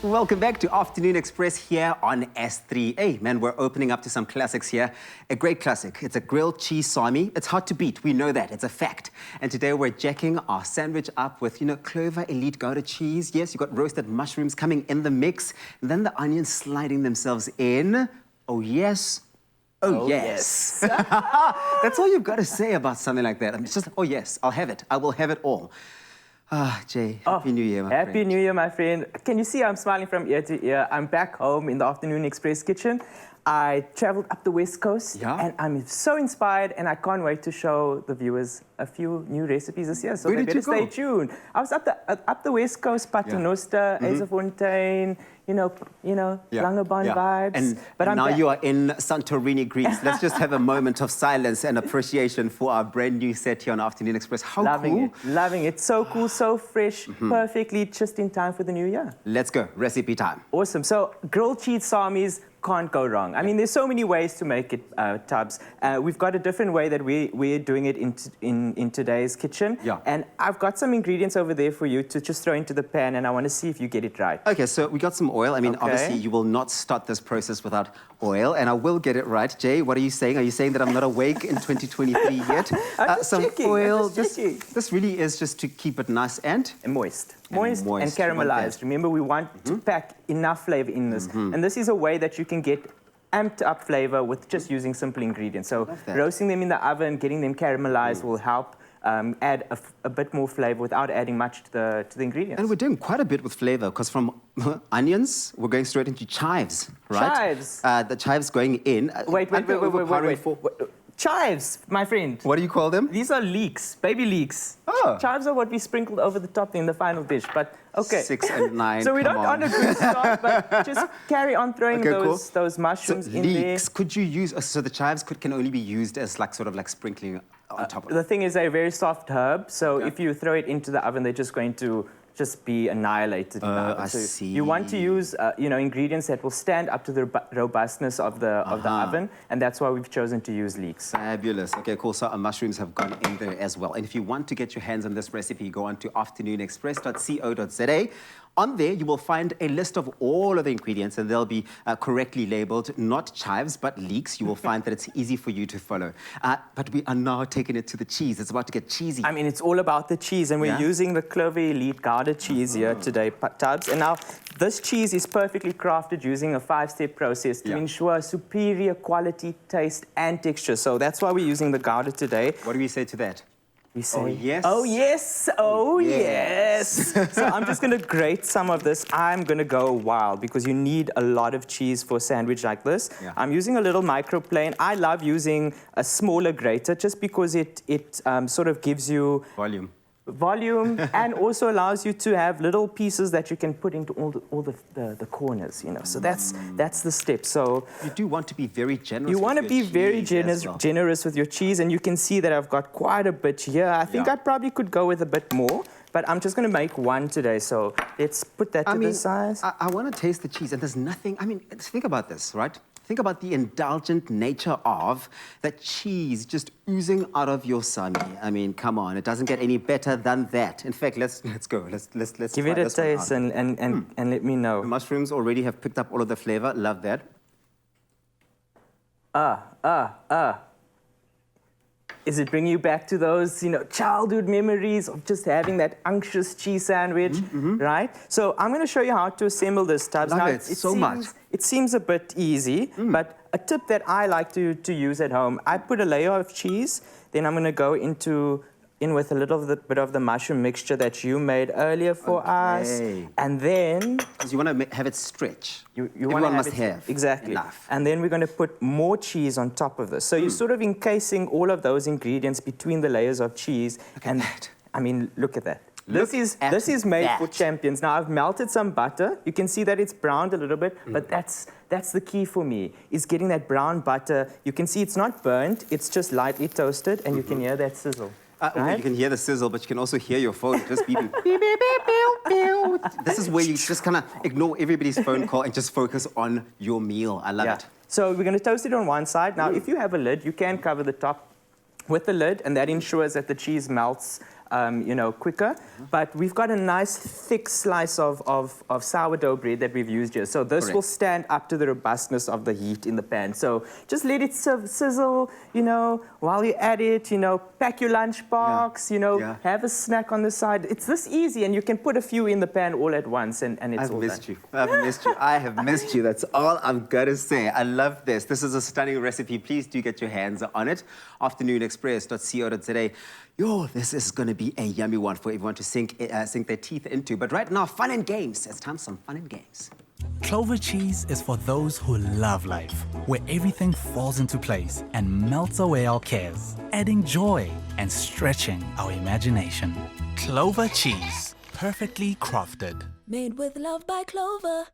Welcome back to Afternoon Express here on S3. Hey, man, we're opening up to some classics here. A great classic. It's a grilled cheese salmi. It's hard to beat. We know that. It's a fact. And today we're jacking our sandwich up with, Clover Elite Gouda cheese. Yes, you've got roasted mushrooms coming in the mix. And then the onions sliding themselves in. Oh, yes. Oh, yes. That's all you've got to say about something like that. It's just, oh, yes, I'll have it. I will have it all. Ah, Jay, Happy New Year, my friend. Happy New Year, my friend. Can you see I'm smiling from ear to ear? I'm back home in the Afternoon Express kitchen. I traveled up the West Coast, and I'm so inspired, and I can't wait to show the viewers a few new recipes this year, so they better stay tuned. I was up the West Coast, Paternoster, Azefontein, Langebaan vibes. And now you are in Santorini, Greece. Let's just have a moment of silence and appreciation for our brand new set here on Afternoon Express. How cool. Loving it. So cool, so fresh, perfectly just in time for the new year. Let's go. Recipe time. Awesome. So grilled cheese salmis, can't go wrong. I mean, there's so many ways to make it, Tubbs. We've got a different way that we're doing it in today's kitchen. Yeah. And I've got some ingredients over there for you to just throw into the pan, and I want to see if you get it right. Okay, so we got some oil. I mean, obviously, you will not start this process without oil, and I will get it right. Jay, what are you saying? Are you saying that I'm not awake in 2023 yet? I'm just some checking. oil. This really is just to keep it nice and moist. Moist and caramelized. Remember, we want to pack enough flavor in this. And this is a way that you can get amped up flavor with just using simple ingredients. So roasting them in the oven, getting them caramelized will help add a bit more flavor without adding much to the ingredients. And we're doing quite a bit with flavor, because from onions, we're going straight into chives, right? Chives. The chives going in. Wait. Chives, my friend. What do you call them? These are leeks, baby leeks. Oh. Chives are what we sprinkled over the top in the final dish, but okay. 6 and 9, So we're not on a good start, but just carry on throwing those mushrooms in there. Leeks, could you use, so the chives can only be used as sort of sprinkling on top of it? The thing is, they're a very soft herb, so if you throw it into the oven, they're just going to just be annihilated in the oven. I see. You want to use, ingredients that will stand up to the robustness of the oven, and that's why we've chosen to use leeks. Fabulous. Okay, cool. So our mushrooms have gone in there as well. And if you want to get your hands on this recipe, go on to afternoonexpress.co.za. On there, you will find a list of all of the ingredients, and they'll be correctly labeled, not chives, but leeks. You will find that it's easy for you to follow. But we are now taking it to the cheese. It's about to get cheesy. I mean, it's all about the cheese, and we're using the Clover Elite Gouda cheese here today, Tubbs. And now, this cheese is perfectly crafted using a 5-step process to ensure superior quality, taste, and texture. So that's why we're using the Gouda today. What do we say to that? We say, oh, yes. Oh, yes. Oh, yes. So I'm just going to grate some of this. I'm going to go wild because you need a lot of cheese for a sandwich like this. Yeah. I'm using a little microplane. I love using a smaller grater just because it sort of gives you volume and also allows you to have little pieces that you can put into all the corners, So that's the step. So you do want to be very generous. You want to be very generous with your cheese, and you can see that I've got quite a bit here. I think I probably could go with a bit more, but I'm just going to make one today. So let's put that to the side. I want to taste the cheese, and there's nothing. I mean, think about this, right? Think about the indulgent nature of that cheese just oozing out of your salmi. I mean, come on, it doesn't get any better than that. In fact, let's go. Let's give it a taste and let me know. The mushrooms already have picked up all of the flavor. Love that. Is it bringing you back to those, childhood memories of just having that unctuous cheese sandwich, right? So I'm going to show you how to assemble this, Tubbs. Love it so much. It seems a bit easy, but a tip that I like to use at home, I put a layer of cheese, then I'm going to go in with a little bit of the mushroom mixture that you made earlier for us, and then... Because you want to have it stretch. Everyone must have exactly enough. And then we're going to put more cheese on top of this. So you're sort of encasing all of those ingredients between the layers of cheese. Look at that. I mean, look at that. This is made for champions. Now, I've melted some butter. You can see that it's browned a little bit, but that's the key for me, is getting that brown butter. You can see it's not burnt, it's just lightly toasted, and you can hear that sizzle. Right? You can hear the sizzle, but you can also hear your phone just beeping. Beep, beep, beep, beep, beep. This is where you just kind of ignore everybody's phone call and just focus on your meal. I love it. So we're going to toast it on one side. Now, if you have a lid, you can cover the top with the lid, and that ensures that the cheese melts quicker. But we've got a nice thick slice of sourdough bread that we've used here. So this will stand up to the robustness of the heat in the pan. So just let it sizzle, while you're at it, pack your lunchbox, have a snack on the side. It's this easy, and you can put a few in the pan all at once, and it's all done. I've missed you. I have missed you. That's all I'm gonna say. I love this. This is a stunning recipe. Please do get your hands on it. Afternoonexpress.co.za. Yo, this is gonna be a yummy one for everyone to sink their teeth into. But right now, fun and games. It's time for some fun and games. Clover cheese is for those who love life, where everything falls into place and melts away our cares, adding joy and stretching our imagination. Clover cheese, perfectly crafted. Made with love by Clover.